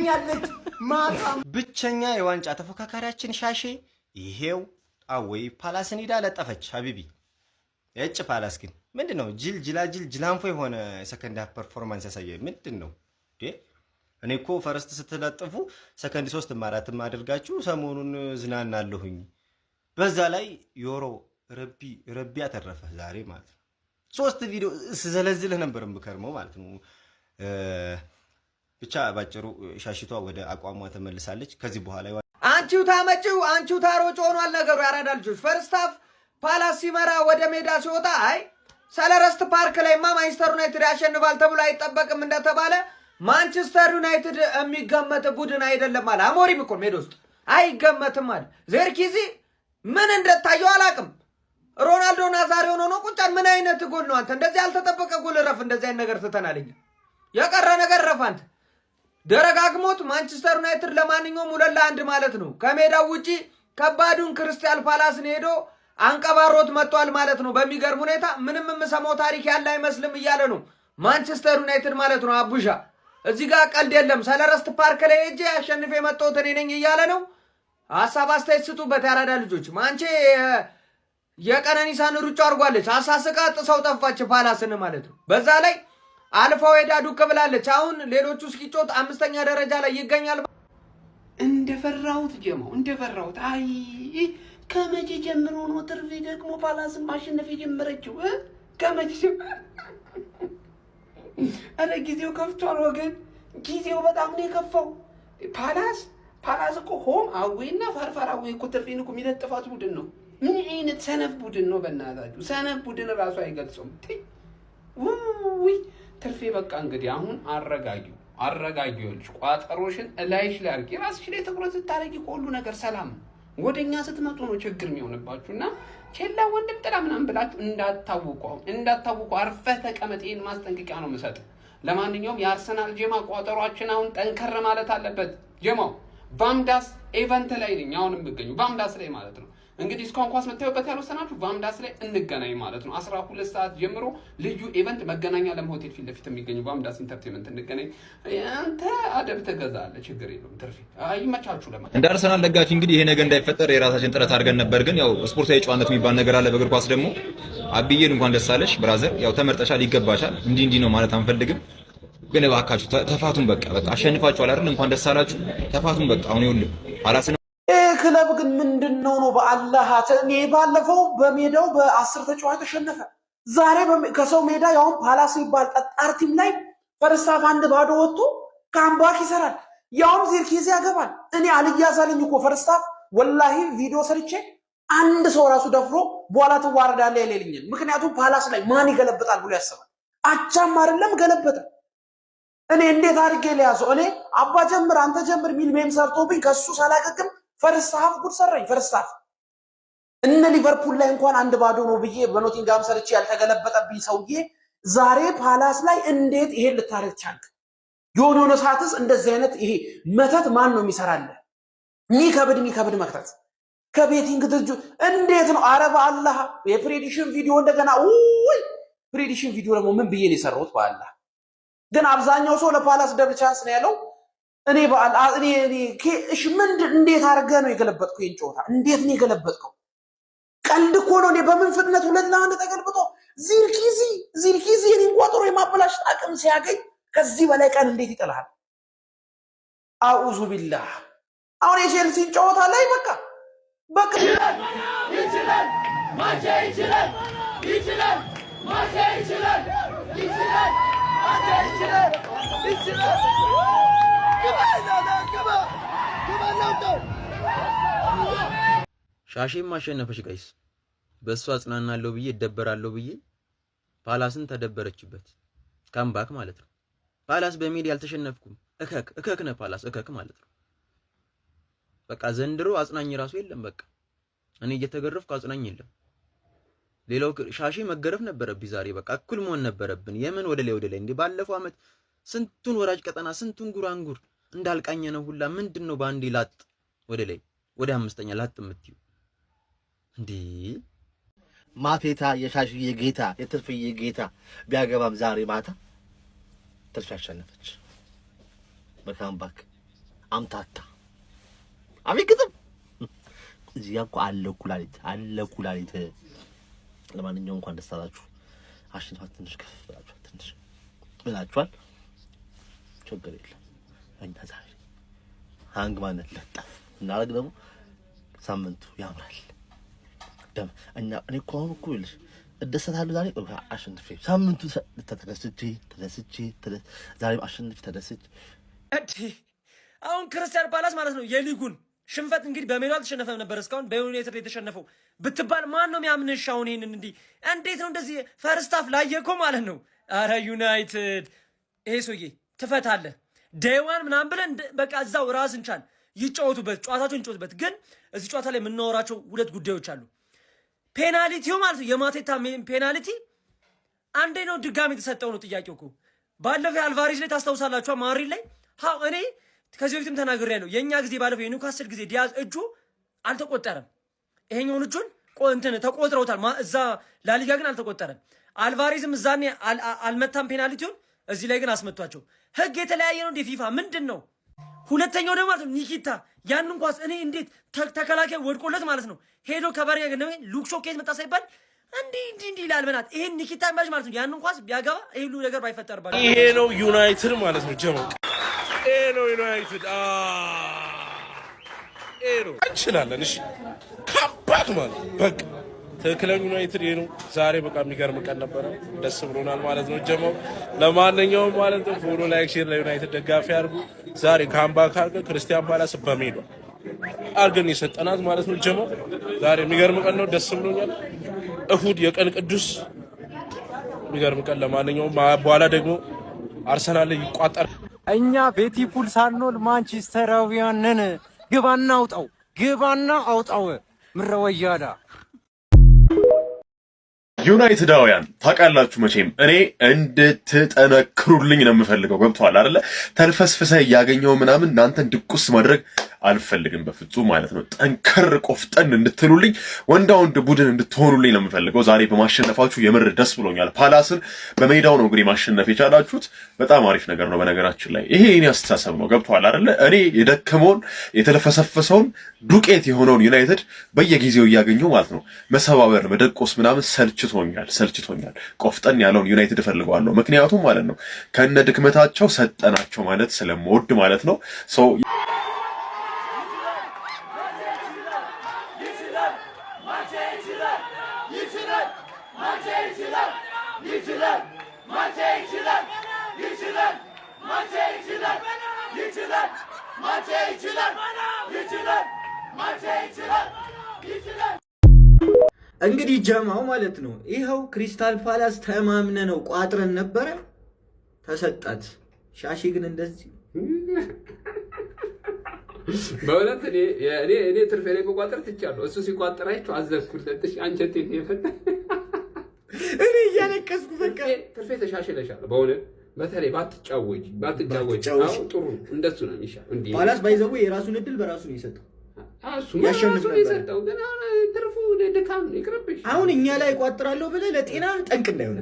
ትገኛለች ማታ ብቸኛ የዋንጫ ተፎካካሪያችን ሻሼ ይሄው አወይ ፓላስን ሄዳ ለጠፈች ሀቢቢ እጭ ፓላስ ግን ምንድነው ጅላጅል ጅላንፎ የሆነ ሰከንድ ሃፍ ፐርፎርማንስ ያሳየ ምንድነው እኔ እኮ ፈረስት ስትለጥፉ ሰከንድ 3 4 አድርጋችሁ ሰሞኑን ዝናናለሁኝ በዛ ላይ ዮሮ ረቢ ያተረፈ ዛሬ ማለት ነው 3 ቪዲዮ ስዘለዝልህ ነበር ምከርመው ማለት ነው ብቻ ባጭሩ ሻሽቷ ወደ አቋሟ ተመልሳለች ከዚህ በኋላ አንቺው ታመጪው አንቺው ታሮጭ ሆኗል ነገሩ ያራዳ ልጆች ፈርስት ሃፍ ፓላስ ሲመራ ወደ ሜዳ ሲወጣ አይ ሰለረስት ፓርክ ላይማ ማንቸስተር ዩናይትድ ያሸንፋል ተብሎ አይጠበቅም እንደተባለ ማንቸስተር ዩናይትድ የሚገመት ቡድን አይደለም አለ አሞሪም እኮ ሜዳ ውስጥ አይገመትም አለ ዜርኪዚ ምን እንደታየው አላቅም ሮናልዶ ናዛሪዮ ነው ቁጫን ምን አይነት ጎል ነው አንተ እንደዚህ ያልተጠበቀ ጎል ረፍ እንደዚህ አይነት ነገር ተተናለኝ የቀረ ነገር ረፍ አንተ ደረጋግሞት ማንቸስተር ዩናይትድ ለማንኛውም 2-1 ማለት ነው ከሜዳው ውጪ ከባዱን ክሪስታል ፓላስን ሄዶ አንቀባሮት መጥቷል ማለት ነው በሚገርም ሁኔታ ምንም የምሰማው ታሪክ ያለ አይመስልም እያለ ነው ማንቸስተር ዩናይትድ ማለት ነው አቡሻ እዚህ ጋር ቀልድ የለም ሰለረስት ፓርክ ላይ ሄጄ አሸንፌ መጣሁት እኔ ነኝ እያለ ነው ሐሳብ አስተያየት ስጡበት ያራዳ ልጆች ማንቼ የቀነኒሳን ሩጫ አርጓለች አሳስቃ ጥሰው ጠፋች ፓላስን ማለት ነው በዛ ላይ አልፋው ሄዳ ዱቅ ብላለች አሁን ሌሎቹ እስኪጮት 5ኛ ደረጃ ላይ ይገኛል እንደፈራሁት ጀማው እንደፈራሁት አይ ከመቼ ጀምሮ ነው ትርፊ ደግሞ ፓላስን ማሸነፍ የጀመረችው ከመቼ አረ ጊዜው ከፍቷል ወገን ጊዜው በጣም ነው የከፋው ፓላስ እኮ ሆም አዌና ፈርፈራዊ እኮ ትርፊን እኮ የሚለጥፋት ቡድን ነው ምን አይነት ሰነፍ ቡድን ነው በእናታችሁ ሰነፍ ቡድን ራሱ አይገልጽም ውይ ትርፌ በቃ እንግዲህ አሁን አረጋጊዎች ቋጠሮሽን እላይሽ ላይ አርቂ ራስሽ ላይ ትኩረት ስታረጊ ሁሉ ነገር ሰላም ወደኛ ስትመጡ ነው ችግር የሚሆንባችሁና ቼላ ወንድም ጥላ ምናምን ብላችሁ እንዳታውቁ አርፈህ ተቀመጥ ይሄን ማስጠንቀቂያ ነው የምሰጥ ለማንኛውም የአርሰናል ጀማ ቋጠሯችን አሁን ጠንከር ማለት አለበት ጀማው ቫምዳስ ኢቨንት ላይ ነኝ አሁን የምገኙ ቫምዳስ ላይ ማለት ነው እንግዲህ እስካሁን ኳስ መታየበት ያልወሰናችሁ ቫምዳስ ላይ እንገናኝ ማለት ነው 12 ሰዓት ጀምሮ ልዩ ኢቨንት መገናኛ ለም ሆቴል ፊት ለፊት የሚገኙ ቫምዳስ ኢንተርቴይንመንት እንገናኝ አንተ አደብ ተገዛለህ ችግር የለውም ትርፊ አይመቻችሁ ለማለት እንደ አርሰናል ደጋፊ እንግዲህ ይሄ ነገር እንዳይፈጠር የራሳችን ጥረት አድርገን ነበር ግን ያው ስፖርታዊ ጨዋነት የሚባል ነገር አለ በእግር ኳስ ደግሞ አብዬን እንኳን ደስ አለሽ ብራዘር ያው ተመርጠሻል ይገባሻል እንዲህ ነው ማለት አንፈልግም ግን እባካችሁ ተፋቱን በቃ አሸንፋችኋል አይደል እንኳን ደስ አላችሁ ተፋቱን በቃ አሁን ይኸውልህ ፓላስ ክለብ ግን ምንድነው ነው በአላህ እኔ ባለፈው በሜዳው በ10 ተጫዋች ተሸነፈ ዛሬ ከሰው ሜዳ ያው ፓላስ ይባል ጠጣር ቲም ላይ ፈርስት ሃፍ 1-0 ወጥቶ ካምባክ ይሰራል ያው ዚርኪዚ ያገባል እኔ አልያዛልኝ እኮ ፈርስት ሃፍ ወላሂ ቪዲዮ ሰርቼ አንድ ሰው ራሱ ደፍሮ በኋላ ተዋረዳለ ያለልኝ ምክንያቱም ፓላስ ላይ ማን ይገለብጣል ብሎ ያስባል አቻም አይደለም ገለበጠ እኔ እንዴት አድርጌ ሊያዘው እኔ አባ ጀምር አንተ ጀምር ሚል ሜም ሰርቶብኝ ከሱ ሳላቀቅም ፈርስት ሃፍ ጉድ ሰራኝ ፈርስት ሃፍ እነ ሊቨርፑል ላይ እንኳን 1-0 ነው ብዬ በኖቲንጋም ሰርቼ ያልተገለበጠብኝ ሰውዬ ዛሬ ፓላስ ላይ እንዴት ይሄ ልታረግ ቻልክ ዮኖ ሳትስ እንደዚህ አይነት ይሄ መተት ማን ነው የሚሰራለ ሚከብድ መክተት ከቤቲንግ ድርጅት እንዴት ነው አረባ አላህ የፕሬዲክሽን ቪዲዮ እንደገና ውይ ፕሬዲክሽን ቪዲዮ ደግሞ ምን ብዬ ነው የሰራሁት በአላህ ግን አብዛኛው ሰው ለፓላስ ደብል ቻንስ ነው ያለው እኔ እሺ እንዴት አድርገህ ነው የገለበጥከው ይሄን ጨዋታ እንዴት ነው የገለበጥከው ቀልድ እኮ ነው እኔ በምን ፍጥነት 2-1 ተገልብጦ ዚርኪዚ እኔን ቋጥሮ የማበላሸት አቅም ሲያገኝ ከዚህ በላይ ቀን እንዴት ይጥላል አኡዙ ቢላህ አሁን የቼልሲን ጨዋታ ላይ በቃ ይችላል ማቼ ይችላል ማቼ ይችላል ሻሼም አሸነፈች ጋይስ በእሷ አጽናናለሁ ብዬ እደበራለሁ ብዬ ፓላስን ተደበረችበት ካምባክ ማለት ነው ፓላስ በሜዳ ያልተሸነፍኩም እከክ ነው ፓላስ እከክ ማለት ነው በቃ ዘንድሮ አጽናኝ ራሱ የለም በቃ እኔ እየተገረፍኩ አጽናኝ የለም ሌላው ሻሼ መገረፍ ነበረብኝ ዛሬ በቃ እኩል መሆን ነበረብን የምን ወደ ላይ እንዴ ባለፈው አመት ስንቱን ወራጅ ቀጠና ስንቱን ጉራንጉር እንዳልቃኘ ነው ሁላ ምንድነው ባንዲ ላጥ ወደ ላይ ወደ 5ኛ ላጥ የምትዩ እንዴ ማቴታ የሻሽዬ ጌታ የትርፍዬ ጌታ ቢያገባም ዛሬ ማታ ትርፍ ያሸነፈች በካምባክ አምታታ አቤት ግጥም እዚህ ጋር እኮ አለ ኩላሊት ለማንኛውም እንኳን ደስ አላችሁ አሸንፋችሁ ትንሽ ከፍ ብላችኋል ችግር የለም እኛ ዛሬ ሃንግ ማነት ለጣፍ እናረግ ደግሞ ሳምንቱ ያምራል ደም እኔ እኮ አሁን እኮ ይልሽ እደሰታለሁ ዛሬ አሸንፌ ሳምንቱ ተደስቼ ዛሬ አሸንፌ ተደስቼ አሁን ክርስቲያን ፓላስ ማለት ነው የሊጉን ሽንፈት እንግዲህ በሜዳው አልተሸነፈም ነበር እስካሁን በዩናይትድ የተሸነፈው ብትባል ማን ነው የሚያምንሽ? አሁን ይሄንን እንዴት ነው እንደዚህ ፈርስት ሃፍ ላየኮ ማለት ነው። አረ ዩናይትድ ይሄ ሰውዬ ትፈታለህ ዴዋን ምናምን ብለን በቃ እዛው ራስን ቻል ጨዋታቸውን ይጫወቱበት። ግን እዚህ ጨዋታ ላይ የምናወራቸው ሁለት ጉዳዮች አሉ። ፔናልቲው ማለት ነው የማቴታ ፔናልቲ አንዴ ነው ድጋሚ የተሰጠው ነው ጥያቄው እኮ ባለፈው አልቫሬዝ ላይ ታስታውሳላችሁ ማድሪድ ላይ እኔ ከዚህ በፊትም ተናግሬያለሁ። የኛ ጊዜ ባለፈው የኒውካስል ጊዜ ዲያዝ እጁ አልተቆጠረም። ይሄኛውን እጁን ተቆጥረውታል። እዛ ላሊጋ ግን አልተቆጠረም። አልቫሬዝም እዛኔ አልመታም ፔናልቲውን፣ እዚህ ላይ ግን አስመቷቸው። ህግ የተለያየ ነው እንደ ፊፋ ምንድን ነው? ሁለተኛው ደግሞ ማለት ነው ኒኪታ ያንን ኳስ እኔ እንዴት ተከላካይ ወድቆለት ማለት ነው ሄዶ ከበረኛ ግን ሉክ ሾው ኬት መጣ ሳይባል እንዲህ ይላል። በናት ይሄን ኒኪታ ማጅ ማለት ነው ያንን ኳስ ቢያገባ ይሄ ሁሉ ነገር ባይፈጠርባቸው። ይሄ ነው ዩናይትድ ማለት ነው ጀመው ይሄ ነው ዩናይትድ እንችላለን። እሺ ካምባክ ማለት በቃ ትክክለኛ ዩናይትድ ይሄ ነው። ዛሬ በቃ የሚገርም ቀን ነበረ። ደስ ብሎናል ማለት ነው ጀመው። ለማንኛውም ማለት ነው ፎሎ ላይክ ሼር ለዩናይትድ ደጋፊ አድርጉ። ዛሬ ካምባክ አድርገን ክርስቲያን ፓላስ በሜዳ አድርገን የሰጠናት ማለት ነው ጀመው። ዛሬ የሚገርም ቀን ነው። ደስ ብሎኛል። እሁድ የቀን ቅዱስ የሚገርም ቀን። ለማንኛውም በኋላ ደግሞ አርሰናል ላይ ይቋጠር። እኛ ቤቲፑል ሳንሆን ማንቸስተራውያን ነን። ግባና አውጣው ምረወያዳ ዩናይትዳውያን ታውቃላችሁ መቼም እኔ እንድትጠነክሩልኝ ነው የምፈልገው። ገብቷል አይደለ? ተልፈስፍሰ እያገኘው ምናምን እናንተን ድቁስ ማድረግ አልፈልግም በፍጹም ማለት ነው። ጠንከር ቆፍጠን እንድትሉልኝ ወንዳ ወንድ ቡድን እንድትሆኑልኝ ነው የምፈልገው። ዛሬ በማሸነፋችሁ የምር ደስ ብሎኛል። ፓላስን በሜዳው ነው እንግዲህ ማሸነፍ የቻላችሁት። በጣም አሪፍ ነገር ነው። በነገራችን ላይ ይሄ የኔ አስተሳሰብ ነው። ገብቷል አይደለ? እኔ የደከመውን የተለፈሰፈሰውን ዱቄት የሆነውን ዩናይትድ በየጊዜው እያገኘው ማለት ነው መሰባበር መደቆስ ምናምን ሰልችቶኛል። ቆፍጠን ያለውን ዩናይትድ እፈልገዋለሁ። ምክንያቱም ማለት ነው ከነ ድክመታቸው ሰጠናቸው ማለት ስለምወድ ማለት ነው። እንግዲህ ጀማው ማለት ነው ይኸው ክሪስታል ፓላስ ተማምነ ነው ቋጥረን ነበረ ተሰጣት። ሻሺ ግን እንደዚህ በእውነት እኔ ትርፌ ላይ መቋጠር ትቻለሁ። እሱ ሲቋጠራችሁ አዘንኩለት። አንጀቴ ይፈታ እኔ እያለቀስኩ በቃ ትርፌ ተሻሽለሻል በእውነት በተለይ ባትጫወጂ አሁን ጥሩ እንደሱ ነው የሚሻለው። እንዴ ፓላስ ባይዘው የራሱን እድል በራሱ ነው የሰጠው። ያሸንፍ ነበር ግን አሁን ትርፉ ድካም ይቅርብሽ። አሁን እኛ ላይ ቋጥራለሁ ብለህ ለጤና ጠንቅ እንዳይሆን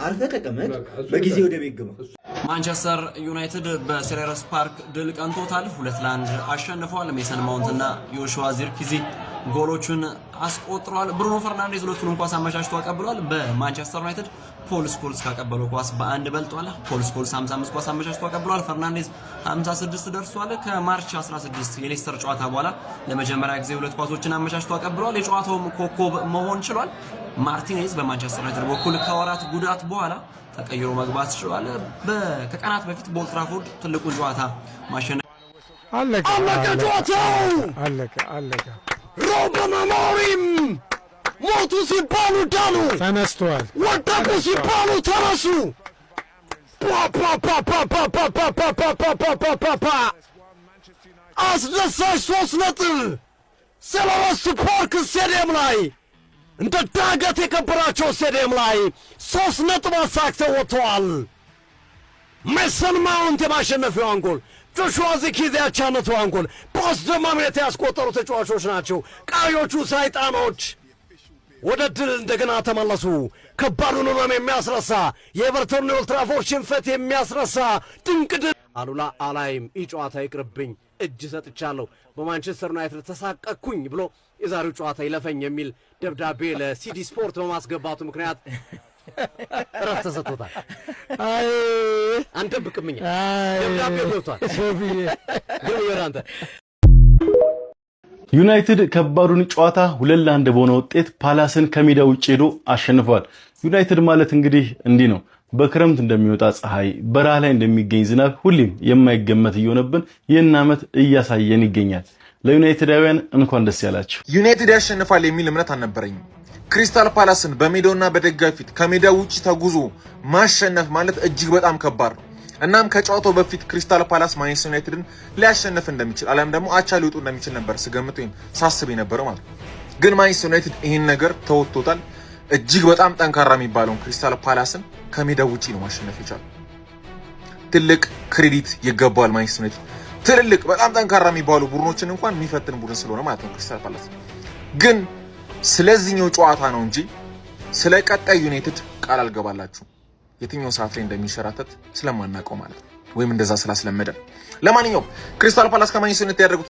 አርፈ ተቀመጥ፣ በጊዜ ወደ ቤት ግባ። ማንቸስተር ዩናይትድ በሴልኸርስት ፓርክ ድል ቀንቶታል። 2-1 አሸንፏል። ሜሰን ማውንት እና ዮሹዋ ዚርክዚ ጎሎቹን አስቆጥሯል። ብሩኖ ፈርናንዴዝ ሁለቱንም ኳስ አመቻችቶ አቀብሏል። በማንቸስተር ዩናይትድ ፖል ስኮልስ ካቀበለው ኳስ በአንድ በልጧል። ፖል ስኮልስ 55 ኳስ አመቻችቶ አቀብሏል። ፈርናንዴዝ 56 ደርሷል። ከማርች 16 የሌስተር ጨዋታ በኋላ ለመጀመሪያ ጊዜ ሁለት ኳሶችን አመቻችቶ አቀብሏል። የጨዋታውም ኮከብ መሆን ችሏል። ማርቲኔዝ በማንቸስተር ዩናይትድ በኩል ከወራት ጉዳት በኋላ ተቀይሮ መግባት ችሏል። ከቀናት በፊት በኦልትራፎርድ ትልቁን ጨዋታ ማሸነፍ አለቀ ጨዋታው ሩበን አሞሪም ሞቱ ሲባሉ ዳኑ፣ ተነስተዋል። ወደቁ ሲባሉ ተነሱ። አስደሳች 3 ነጥብ ሴልኸርስት ፓርክ ስቴዲየም ላይ እንደ ዳገት የከበራቸው ስቴዲየም ላይ 3 ነጥብ አሳክተው ወጥተዋል። ሜሰን ማውንት የማሸነፊያውን ጎል፣ ጆሹዋ ዚርክዚ ያቻነቷን ጎል በአስደማሚነት ያስቆጠሩ ተጫዋቾች ናቸው። ቀሪዎቹ ሰይጣኖች ወደ ድል እንደገና ተመለሱ። ከባዱን ህመም የሚያስረሳ የኤቨርተን ኦልድ ትራፎርድ ሽንፈት የሚያስረሳ ድንቅ ድል አሉላ አላይም ጨዋታ ይቅርብኝ እጅ ሰጥቻለሁ በማንቸስተር ዩናይትድ ተሳቀቅኩኝ ብሎ የዛሬው ጨዋታ ይለፈኝ የሚል ደብዳቤ ለሲዲ ስፖርት በማስገባቱ ምክንያት እረፍት ተሰጥቶታል። አይ አንተ ብቅምኛ ደብዳቤ ገብቷል። ሶፊዬ አንተ ዩናይትድ ከባዱን ጨዋታ 2-1 በሆነ ውጤት ፓላስን ከሜዳ ውጭ ሄዶ አሸንፏል። ዩናይትድ ማለት እንግዲህ እንዲህ ነው። በክረምት እንደሚወጣ ፀሐይ፣ በረሃ ላይ እንደሚገኝ ዝናብ ሁሌም የማይገመት እየሆነብን ይህን ዓመት እያሳየን ይገኛል። ለዩናይትዳውያን እንኳን ደስ ያላችሁ። ዩናይትድ ያሸንፋል የሚል እምነት አልነበረኝም። ክሪስታል ፓላስን በሜዳውና በደጋፊ ፊት ከሜዳ ውጪ ተጉዞ ማሸነፍ ማለት እጅግ በጣም ከባድ ነው። እናም ከጨዋታው በፊት ክሪስታል ፓላስ ማንቸስተር ዩናይትድን ሊያሸንፍ እንደሚችል አለም ደግሞ አቻ ሊወጡ እንደሚችል ነበር ስገምት ወይም ሳስብ የነበረው ማለት ነው። ግን ማንቸስተር ዩናይትድ ይህን ነገር ተወጥቶታል። እጅግ በጣም ጠንካራ የሚባለውን ክሪስታል ፓላስን ከሜዳ ውጪ ነው ማሸነፍ የቻለው። ትልቅ ክሬዲት ይገባዋል ማንቸስተር ዩናይትድ። ትልልቅ በጣም ጠንካራ የሚባሉ ቡድኖችን እንኳን የሚፈትን ቡድን ስለሆነ ማለት ነው ክሪስታል ፓላስ። ግን ስለዚህኛው ጨዋታ ነው እንጂ ስለ ቀጣይ ዩናይትድ ቃል አልገባላችሁ የትኛው ሰዓት ላይ እንደሚሸራተት ስለማናውቀው ማለት ነው፣ ወይም እንደዛ ስላስለመደ። ለማንኛውም ክሪስታል ፓላስ ከማንቸስተር ዩናይትድ ያደረጉት